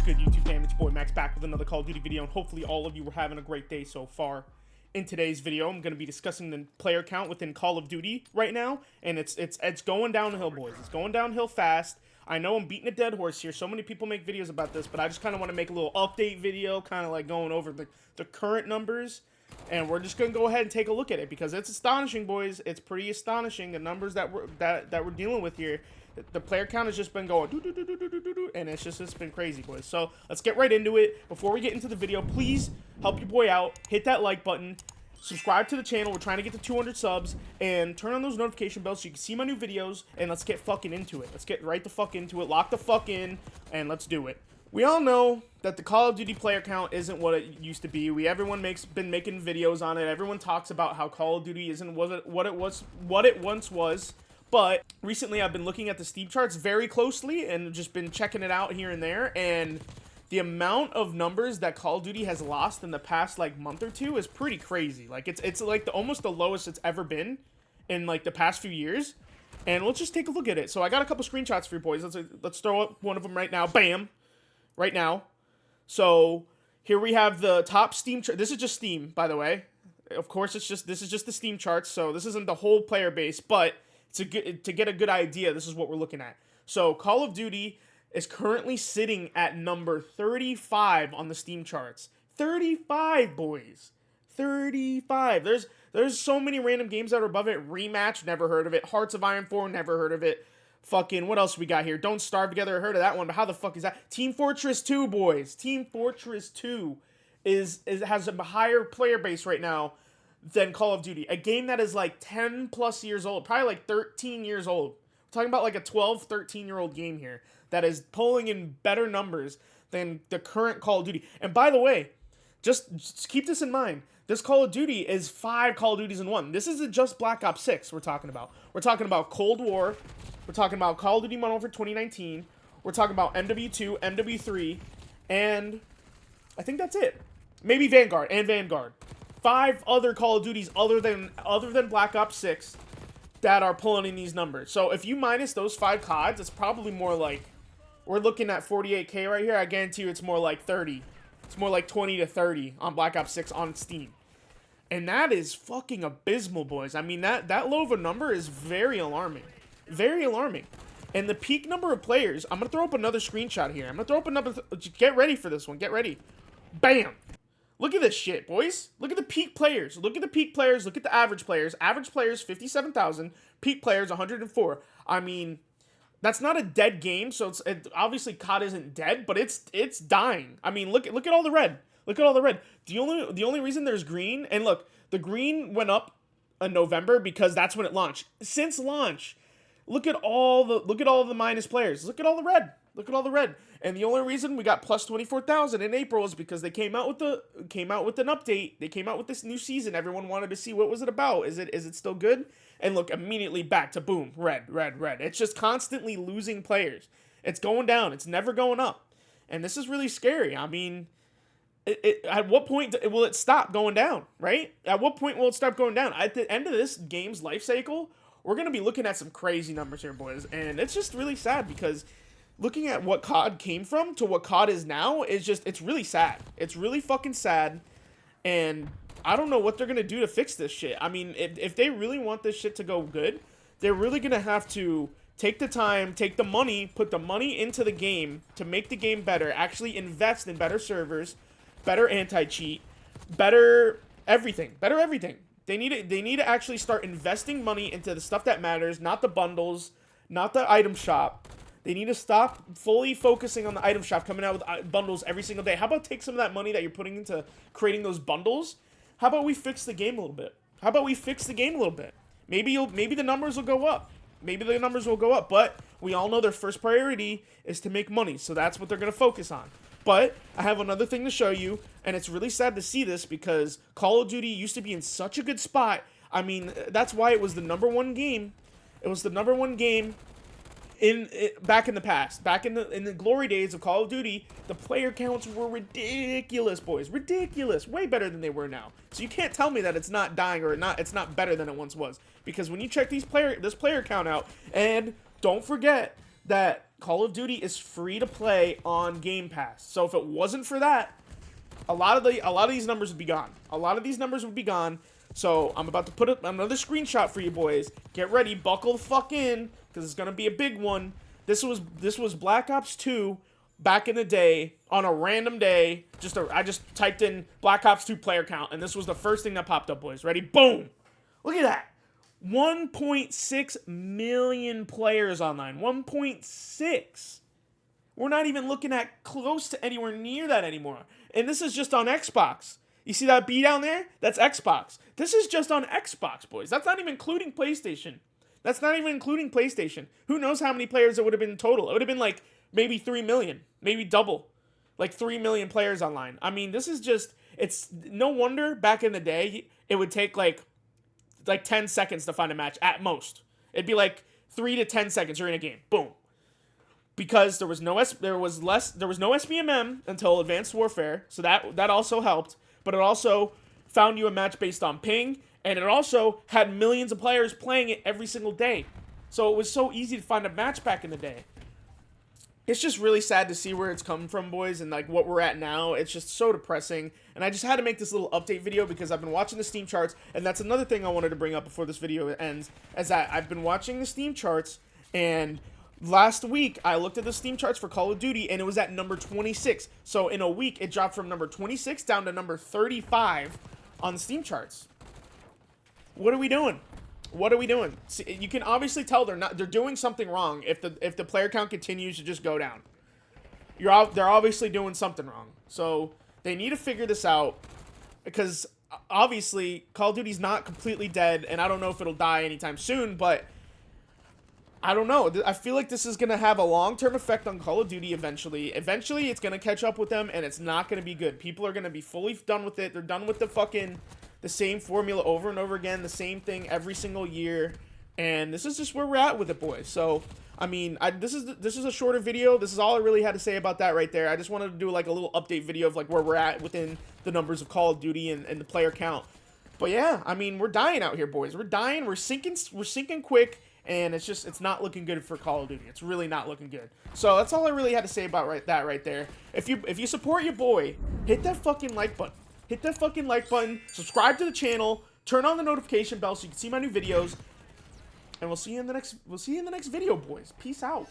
good, YouTube fam? It's your boy Max back with another Call of Duty video, and hopefully all of you are having a great day so far. In today's video, I'm going to be discussing the player count within Call of Duty right now, and it's going downhill, boys. It's going downhill fast. I know I'm beating a dead horse here. So many people make videos about this, but I just kind of want to make a little update video, kind of like going over the current numbers, and we're just going to go ahead and take a look at it because it's astonishing, boys. It's pretty astonishing, the numbers that we're dealing with here. The player count has just been going and it's been crazy, boys. So let's get right into it. Before we get into the video, please help your boy out. Hit that like button. Subscribe to the channel. We're trying to get to 200 subs. And turn on those notification bells so you can see my new videos. And let's get fucking into it. Let's get right the fuck into it. Lock the fuck in. And let's do it. We all know that the Call of Duty player count isn't what it used to be. Everyone been making videos on it. Everyone talks about how Call of Duty isn't what it once was. But recently I've been looking at the Steam charts very closely and just been checking it out here and there, and the amount of numbers that Call of Duty has lost in the past like month or two is pretty crazy. Like it's like almost the lowest it's ever been in like the past few years. And let's just take a look at it. So I got a couple screenshots for you boys. Let's throw up one of them right now. Bam. Right now. So here we have the top Steam chart. This is just Steam, by the way. Of course, this is just the Steam charts. So this isn't the whole player base, but to get a good idea, this is what we're looking at. So Call of Duty is currently sitting at number 35 on the Steam charts. 35, boys. 35. There's so many random games that are above it. Rematch, never heard of it. Hearts of Iron 4, never heard of it. Fucking, what else we got here? Don't Starve Together, heard of that one, but how the fuck is that? Team Fortress 2, boys. Team Fortress 2 has a higher player base right now than Call of Duty. A game that is like 10 plus years old, probably like 13 years old. We're talking about like a 12, 13-year-old game here that is pulling in better numbers than the current Call of Duty. And by the way, just keep this in mind. This Call of Duty is 5 Call of Duties in one. This isn't just Black Ops 6 we're talking about. We're talking about Cold War. We're talking about Call of Duty Modern Warfare 2019. We're talking about MW2, MW3, and I think that's it. Maybe Vanguard and Vanguard. 5 other Call of Duties other than Black Ops 6 that are pulling in these numbers. So if you minus those 5 CODs, it's probably more like, we're looking at 48K right here. I guarantee you it's more like 30. It's more like 20 to 30 on Black Ops 6 on Steam. And that is fucking abysmal, boys. I mean, that low of a number is very alarming. Very alarming. And the peak number of players, I'm going to throw up another screenshot here. I'm going to throw up another, get ready for this one. Get ready. Bam. Look at this shit, boys. Look at the peak players. Look at the peak players. Look at the average players. Average players, 57,000. Peak players, 104. I mean, that's not a dead game, so obviously COD isn't dead, but it's dying. I mean, look at all the red. Look at all the red. The only reason there's green, and look, the green went up in November because that's when it launched. Since launch, look at all the minus players. Look at all the red. Look at all the red. And the only reason we got plus 24,000 in April is because they came out with an update. They came out with this new season. Everyone wanted to see what was it about. Is it still good? And look, immediately back to boom, red. It's just constantly losing players. It's going down. It's never going up. And this is really scary. I mean, at what point will it stop going down, right? At what point will it stop going down? At the end of this game's life cycle, we're going to be looking at some crazy numbers here, boys. And it's just really sad because looking at what COD came from to what COD is now is it's really sad. It's really fucking sad. And I don't know what they're going to do to fix this shit. I mean, if they really want this shit to go good, they're really going to have to take the time, take the money, put the money into the game to make the game better, actually invest in better servers, better anti-cheat, better everything. They need to actually start investing money into the stuff that matters, not the bundles, not the item shop. They need to stop fully focusing on the item shop, coming out with bundles every single day. How about take some of that money that you're putting into creating those bundles? How about we fix the game a little bit? Maybe the numbers will go up. But we all know their first priority is to make money, so that's what they're going to focus on. But I have another thing to show you, and it's really sad to see this because Call of Duty used to be in such a good spot. I mean, that's why it was the number one game. It was the number one game back in the past, back in the glory days of Call of Duty. The player counts were ridiculous, boys, ridiculous, way better than they were now. So you can't tell me that it's not dying or it's not better than it once was, because when you check this player count out, and don't forget that Call of Duty is free to play on Game Pass. So if it wasn't for that, a lot of these numbers would be gone. A lot of these numbers would be gone. So I'm about to put up another screenshot for you boys. Get ready, buckle the fuck in, because it's gonna be a big one. This was Black Ops 2 back in the day on a random day. I just typed in Black Ops 2 player count, and this was the first thing that popped up, boys. Ready? Boom! Look at that. 1.6 million players online. 1.6. We're not even looking at close to anywhere near that anymore. And this is just on Xbox. You see that B down there? That's Xbox. This is just on Xbox, boys. That's not even including PlayStation. That's not even including PlayStation. Who knows how many players it would have been total? It would have been like maybe 3 million. Maybe double. Like 3 million players online. I mean, this is just... It's no wonder back in the day it would take like 10 seconds to find a match at most. It'd be like 3 to 10 seconds. You're in a game. Boom. Because there was no SBMM until Advanced Warfare, so that also helped. But it also found you a match based on ping, and it also had millions of players playing it every single day. So it was so easy to find a match back in the day. It's just really sad to see where it's come from, boys, and like what we're at now. It's just so depressing. And I just had to make this little update video because I've been watching the Steam charts, and that's another thing I wanted to bring up before this video ends, is that I've been watching the Steam charts, and last week I looked at the Steam charts for Call of Duty, and it was at number 26. So in a week, it dropped from number 26 down to number 35 on the Steam charts. What are we doing? What are we doing? See, you can obviously tell they're doing something wrong if the player count continues to just go down. They're obviously doing something wrong. So they need to figure this out, because obviously Call of Duty's not completely dead, and I don't know if it'll die anytime soon, but I don't know. I feel like this is going to have a long-term effect on Call of Duty eventually. Eventually, it's going to catch up with them, and it's not going to be good. People are going to be fully done with it. They're done with the same formula over and over again, the same thing every single year, and this is just where we're at with it, boys. So, I mean, this is a shorter video. This is all I really had to say about that right there. I just wanted to do like a little update video of like where we're at within the numbers of Call of Duty and the player count. But yeah, I mean, we're dying out here, boys. We're dying. We're sinking quick. And it's not looking good for Call of Duty. It's really not looking good. So that's all I really had to say about that right there. If you support your boy, hit that fucking like button. Hit that fucking like button. Subscribe to the channel. Turn on the notification bell so you can see my new videos. And we'll see you in the next video, boys. Peace out.